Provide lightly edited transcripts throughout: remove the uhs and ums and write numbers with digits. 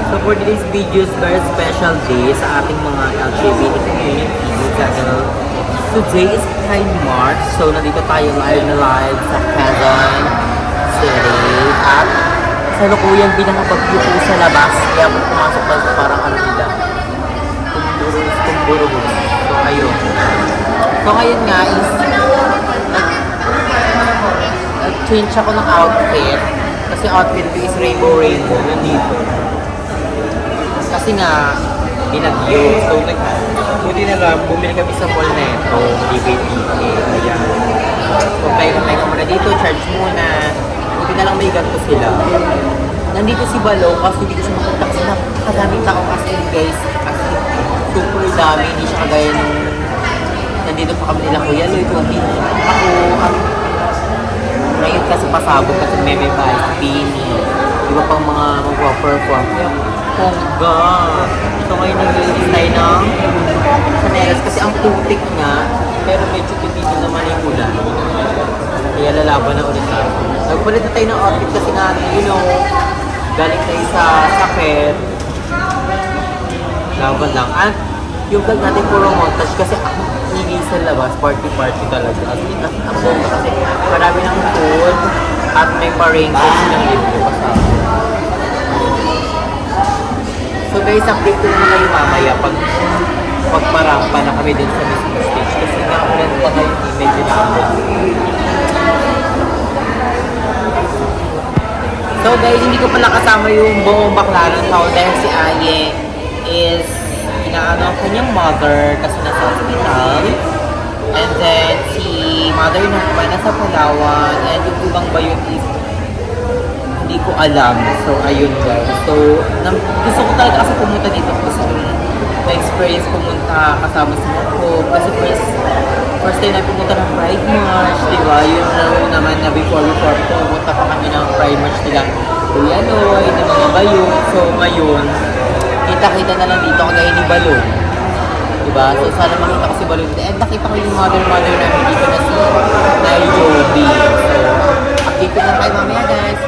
So for today's video is very special day sa ating mga LGBT community dahil today is Pride March. So nandito tayo live na live sa Quezon City at sa lukuyan binakapag-view sa labas. Kaya kung pumasok tayo sa parang ano nila, kumburus. So ayun. So ngayon nga is nag-change ako ng outfit. Kasi outfit ko is rainbow nandito. Kasi nga, binagyo. So, buti na lang, bumili kami sa mall na ito, DKTK. Ayan. So, pahinga muna dito, charge muna. Buti na lang may ganito sila. Nandito si Balong kasi hindi ko siya mapunta kasi nakadaming tao kasi guys. Kasi super dami, hindi siya kagaya nung nandito pa kami nila Kuya Lloyd. Ako, ngayon kasi pasabog kasi may vibe, Bini. Iba pang mga magpa-perform. Kaya, pongga. So ngayon nag-release tayo ng Chanelas kasi ang putik nga, pero medyo dito naman yung ulan. Kaya lalaban na ulit tayo. Nagpalit na tayo ng outfit kasi nga, you know, galing tayo sa sakit. Laban lang. At yung vlog natin puro montage kasi ako hindi sa labas, party talaga. As in, ang bomba kasi marami ng food at may pa-rainbow silang libre kasama. So guys, update ko naman kayo mamaya pagparampa na kami din sa mismo stage kasi nga ulit pa kayo medyo naabot. So guys, hindi ko pala kasama yung buong bakla ng tao dahil si Aye is inaano ang kanyang mother kasi nasa hospital. And then si mother naman nasa Palawan and yung ibang bayon is hindi ko alam. So, ayun guys. So, gusto ko talaga kasi pumunta dito. Gusto ko na-experience pumunta kasama si Mako. Kasi first time na pumunta ng Pride March, diba? Yun naman na before pumunta pa kami ng Pride March nila. Kuya Lloyd, ng mga bayon. So, ngayon, kita-kita na lang dito kagaya ni Balong. Diba? So, sana makita ko si Balong. And nakita ko yung mother namin dito na si Nay Jody. So, update ko na kayo mamaya guys.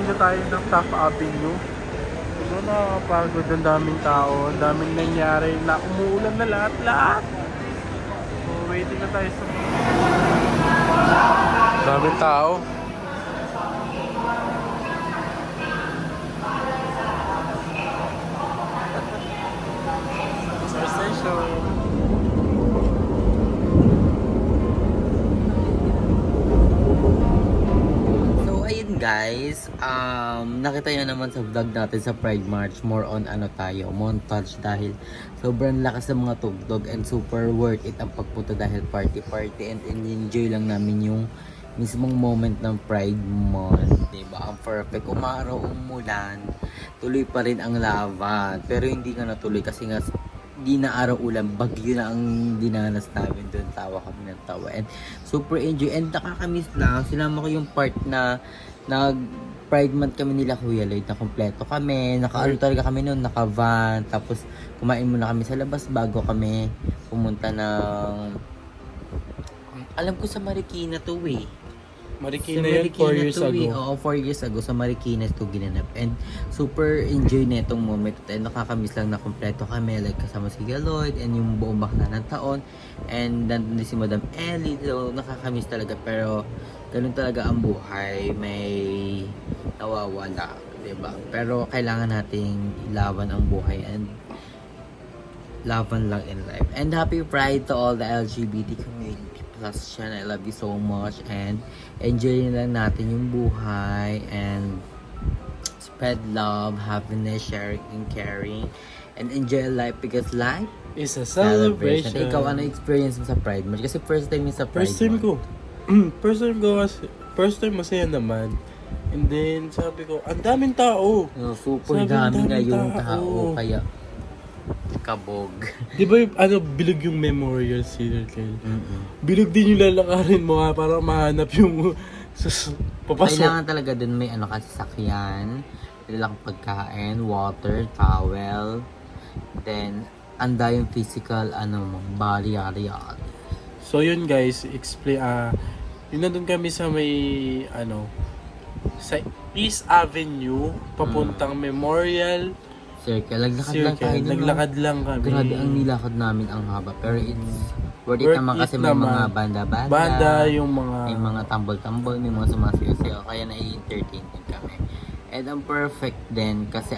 na tayo ng Taft Avenue. So nakakapagod, ang daming tao, ang daming nangyari na umuulan na lahat. So waiting na tayo sa daming tao. Sa station. So ayun guys, nakita nyo naman sa vlog natin sa Pride March, more on ano tayo, montage dahil sobrang lakas ng mga tugtog and super worth it ang pagpunta dahil party and enjoy lang namin yung mismong moment ng Pride Month, diba? Ang perfect, umaraw, umulan, tuloy pa rin ang laban, pero hindi nga natuloy kasi nga di na araw ulan, bagyo na ang dinanas namin doon, tawa kami ng tawa and super enjoy and nakakamiss lang, sinama ko yung part na nag Pride Month kami nila Kuya Lloyd na kompleto kami, nakaano talaga kami noon, naka-van, tapos kumain muna kami sa labas bago kami pumunta ng alam ko sa Marikina to eh. Marikina Sa yun, 4 years to eh. ago. Oo, 4 years ago sa Marikina to ginanap. And super enjoy na itong moment. And nakakamiss lang na kompleto kami. Like kasama si Lloyd and yung buong bakla ng taon. And nandun din si Madam Ellie. So nakakamiss talaga. Pero ganun talaga ang buhay. May nawawala. Diba? Pero kailangan nating ilaban ang buhay. And laban lang in life. And happy Pride to all the LGBT community plus Shan. I love you so much and enjoy lang natin yung buhay and spread love, happiness, sharing and caring and enjoy life because life It's a celebration. Ikaw, ano experience mo sa Pride Month? Kasi first time yun sa Pride First time Month. ko. First time masaya naman. And then sabi ko, ang daming tao. No, super Sabi, dami ang nga daming yung tao. tao. Kaya kabog. Di ba yung, bilog yung memorial circle? Mm-mm. Bilog din yung lalakarin mo para mahanap yung papasok. Kailangan talaga dun may ano kasi sakyan, nilang pagkain, water, towel, then anda yung physical body. So yun guys, yun nandun kami sa may sa East Avenue papuntang Memorial Circle. Naglakad lang tayo. Naglakad lang kami. Grabe ang nilakad namin ang haba. Pero it's worth it Worth naman it kasi may naman. mga banda-banda. Banda, yung mga May mga tambol-tambol, may mga sumasayaw. Kaya na-entertain din kami. And ang perfect din kasi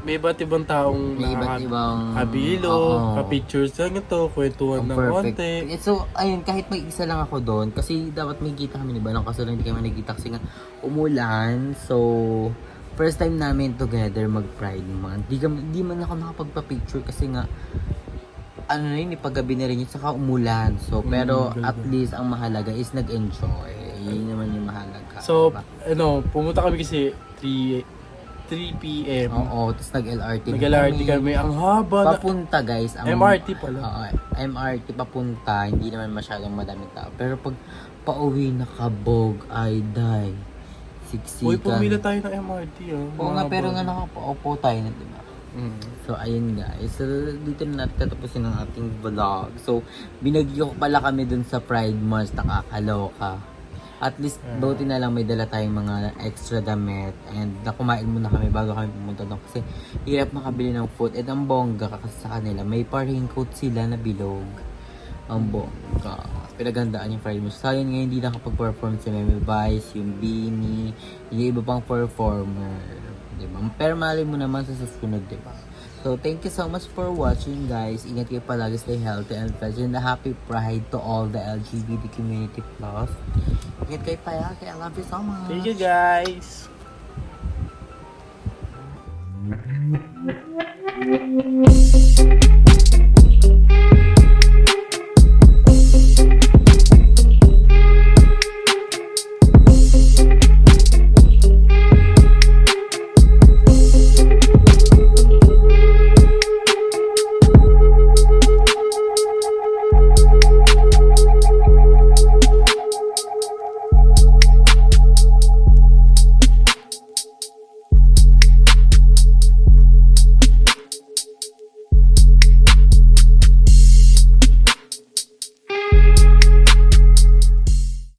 may iba't ibang taong may iba't ibang kabilo, Oo. ka-pictures lang ito, kwentuhan Ang ng perfect. konti. So, ayun, kahit mag-isa lang ako doon, kasi dapat may kita kami, diba? Nung kaso lang hindi kami nagkita kasi nga umulan. So, first time namin together mag-Pride Month. Di man ako nakapagpa-picture kasi nga, paggabi na rin yun, saka umulan. So, pero ganda. at least ang mahalaga is nag-enjoy. Yun naman yung mahalaga. So, diba? pumunta kami kasi 3 p.m. Oo, tapos nag-LRT Nag-LRT kami. Ang haba. Papunta guys. MRT pala. Oo, MRT papunta. Hindi naman masyadong madaming tao. Pero pag pauwi na kabog, ay die. Siksikan. Uy, pumila tayo ng MRT. Oo nga, pero nga nakapaupo tayo na, diba? So, ayun guys. So, dito na natin tatapusin ang ating vlog. So, binagyo ko pala kami dun sa Pride Month. Nakakaloka. At least, buti na lang may dala tayong mga extra damit. And nakumain muna kami bago kami pumunta doon. Kasi hirap makabili ng food. At ang bongga kasi sa kanila, may parking coat sila na bilog. Ang bongga. Pinagandaan yung Pride Month. Sayang nga hindi nakapag-perform si Meme Vice, yung Beanie, yung iba pang performer. Diba? Pero mali mo naman sa susunod, diba? So, thank you so much for watching, guys. Ingat kayo palagi, stay healthy and fresh. And a happy Pride to all the LGBT community plus. Ingat kayo palagi. I love you so much. Thank you guys.